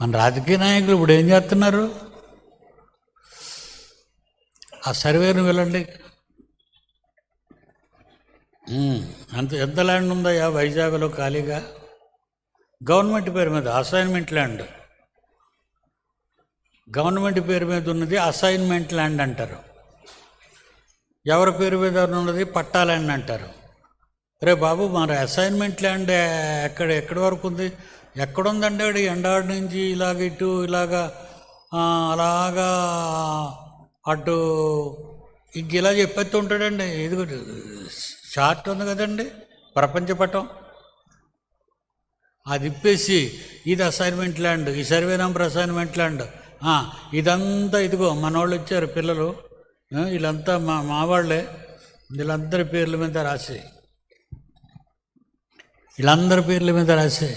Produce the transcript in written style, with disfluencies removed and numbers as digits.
మన రాజకీయ నాయకులు ఇప్పుడు ఏం చేస్తున్నారు? ఆ సర్వేను వెళ్ళండి. ఎంత ల్యాండ్ ఉందయ్యా వైజాగ్లో ఖాళీగా? గవర్నమెంట్ పేరు మీద అసైన్మెంట్ ల్యాండ్, గవర్నమెంట్ పేరు మీద ఉన్నది అసైన్మెంట్ ల్యాండ్ అంటారు. ఎవరి పేరు మీద ఉన్నది పట్టా ల్యాండ్ అంటారు. రే బాబు, మరి అసైన్మెంట్ ల్యాండ్ ఎక్కడి వరకు ఉంది? ఎక్కడుందంటే వాడు ఎండాడి నుంచి ఇలాగ ఇటు ఇలాగా అలాగా అటు ఇంక ఇలా చెప్పేస్తూ ఉంటాడండి. ఇది చార్ట్ ఉంది కదండి, ప్రపంచ పటం, అది ఇప్పేసి ఇది అసైన్మెంట్ ల్యాండ్, ఈ సర్వే నెంబర్ అసైన్మెంట్ ల్యాండ్, ఇదంతా ఇదిగో మనోళ్ళు ఇచ్చారు పిల్లలు, వీళ్ళంతా మా వాళ్ళే, వీళ్ళందరి పేర్ల మీద రాసి, వీళ్ళందరి పేర్ల మీద రాసి